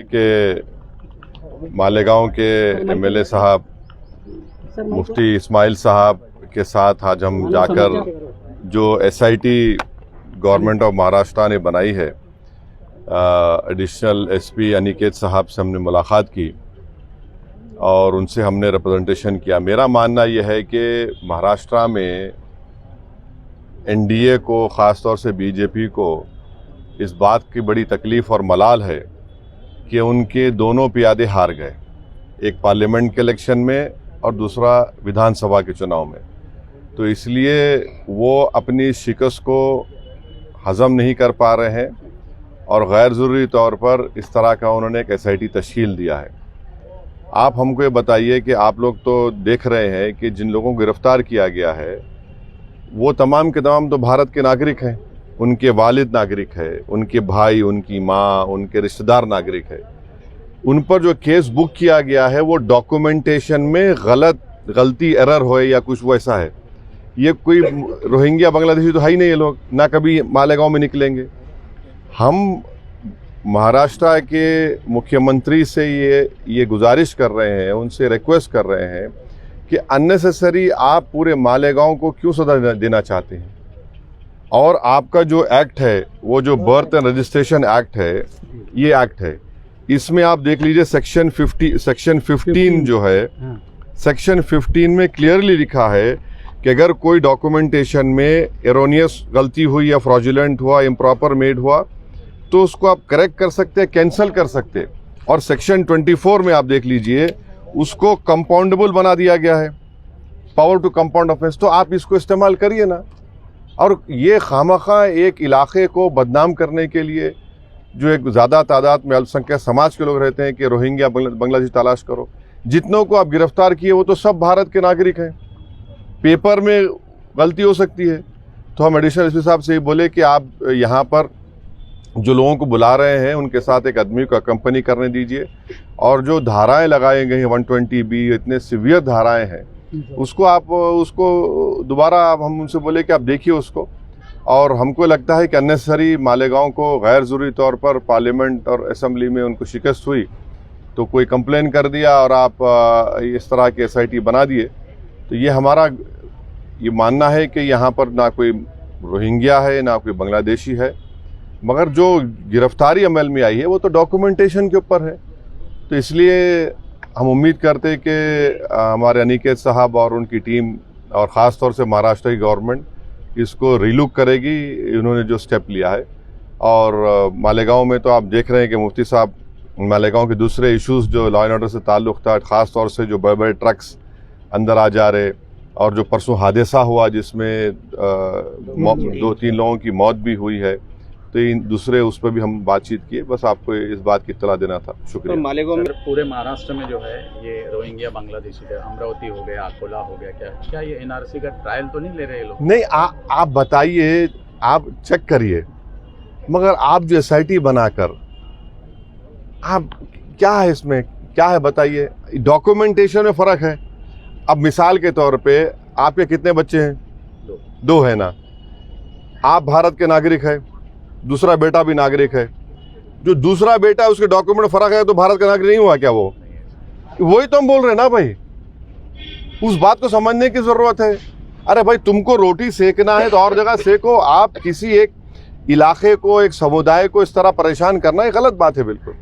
के मालेगांव के एमएलए साहब मुफ्ती इस्माइल साहब के साथ आज हम जाकर जो एसआईटी गवर्नमेंट ऑफ महाराष्ट्र ने बनाई है, एडिशनल एसपी अनिकेत साहब से हमने मुलाकात की और उनसे हमने रिप्रेजेंटेशन किया। मेरा मानना यह है कि महाराष्ट्र में एनडीए को, ख़ास तौर से बीजेपी को इस बात की बड़ी तकलीफ़ और मलाल है कि उनके दोनों प्यादे हार गए, एक पार्लियामेंट के इलेक्शन में और दूसरा विधानसभा के चुनाव में। तो इसलिए वो अपनी शिकस्त को हज़म नहीं कर पा रहे हैं और गैर ज़रूरी तौर पर इस तरह का उन्होंने एक एसआईटी तश्कील दिया है। आप हमको ये बताइए कि आप लोग तो देख रहे हैं कि जिन लोगों को गिरफ्तार किया गया है वो तमाम के तमाम तो भारत के नागरिक हैं, उनके वालिद नागरिक है, उनके भाई, उनकी माँ, उनके रिश्तेदार नागरिक है। उन पर जो केस बुक किया गया है वो डॉक्यूमेंटेशन में गलती एरर हो या कुछ वैसा है। ये कोई रोहिंग्या बांग्लादेशी तो है ही नहीं, ये लोग ना कभी मालेगांव में निकलेंगे। हम महाराष्ट्र के मुख्यमंत्री से ये गुजारिश कर रहे हैं, उनसे रिक्वेस्ट कर रहे हैं कि अननेसेसरी आप पूरे मालेगांव को क्यों सजा देना चाहते हैं। और आपका जो एक्ट है, वो जो बर्थ एंड रजिस्ट्रेशन एक्ट है, ये एक्ट है, इसमें आप देख लीजिए सेक्शन 15 जो है, सेक्शन 15 में क्लियरली लिखा है कि अगर कोई डॉक्यूमेंटेशन में एरोनियस गलती हुई या फ्रॉडुलेंट हुआ, इम्प्रॉपर मेड हुआ, तो उसको आप करेक्ट कर सकते हैं, कैंसिल कर सकते हैं। और सेक्शन 24 में आप देख लीजिए, उसको कंपाउंडेबल बना दिया गया है, पावर टू कंपाउंड ऑफेंस। तो आप इसको इस्तेमाल करिए ना। और ये खामखा एक इलाके को बदनाम करने के लिए, जो एक ज़्यादा तादाद में अल्पसंख्यक समाज के लोग रहते हैं कि रोहिंग्या बांग्लादेशी तलाश करो। जितनों को आप गिरफ्तार किए वो तो सब भारत के नागरिक हैं। पेपर में गलती हो सकती है। तो हम एडिशनल एसपी साहब से बोले कि आप यहाँ पर जो लोगों को बुला रहे हैं उनके साथ एक आदमी को अकम्पनी करने दीजिए, और जो धाराएं लगाई गई हैं 120B, इतने सीवियर धाराएं हैं, उसको दोबारा हम उनसे बोले कि आप देखिए उसको। और हमको लगता है कि अननेसेसरी मालेगांव को गैर ज़रूरी तौर पर पार्लियामेंट और असेंबली में उनको शिकस्त हुई तो कोई कंप्लेन कर दिया और आप इस तरह के एसआईटी बना दिए। तो ये हमारा ये मानना है कि यहाँ पर ना कोई रोहिंग्या है ना कोई बांग्लादेशी है, मगर जो गिरफ्तारी अमल में आई है वो तो डॉक्यूमेंटेशन के ऊपर है। तो इसलिए हम उम्मीद करते हैं कि हमारे अनिकेत साहब और उनकी टीम और ख़ास तौर से महाराष्ट्र की गवर्नमेंट इसको रीलुक करेगी, इन्होंने जो स्टेप लिया है। और मालेगांव में तो आप देख रहे हैं कि मुफ्ती साहब मालेगांव के दूसरे इश्यूज़ जो लॉ एंड ऑर्डर से ताल्लुक़ था, ख़ास तौर से जो बड़े बड़े ट्रक्स अंदर आ जा रहे, और जो परसों हादसा हुआ जिसमें 2-3 लोगों की मौत भी हुई है, तो इन दूसरे उस पर भी हम बातचीत किए। बस आपको इस बात की इत्तला देना था। शुक्रिया। तो मालेगांव में पूरे महाराष्ट्र में जो है ये रोहिंग्या बांग्लादेशी का, अमरावती हो गया, अकोला हो गया, क्या ये एनआरसी का ट्रायल तो नहीं ले रहे लोग? नहीं, आप बताइए, आप चेक करिए, मगर आप जो एसआईटी बनाकर आप क्या है, इसमें क्या है बताइए। डॉक्यूमेंटेशन में फ़र्क है। अब मिसाल के तौर पे आपके कितने बच्चे हैं? 2 है ना। आप भारत के नागरिक है, दूसरा बेटा भी नागरिक है। जो दूसरा बेटा है उसके डॉक्यूमेंट फर्क है तो भारत का नागरिक नहीं हुआ क्या? वो वही तो हम बोल रहे हैं ना भाई, उस बात को समझने की जरूरत है। अरे भाई, तुमको रोटी सेकना है तो और जगह सेको। आप किसी एक इलाके को, एक समुदाय को इस तरह परेशान करना ये गलत बात है बिल्कुल।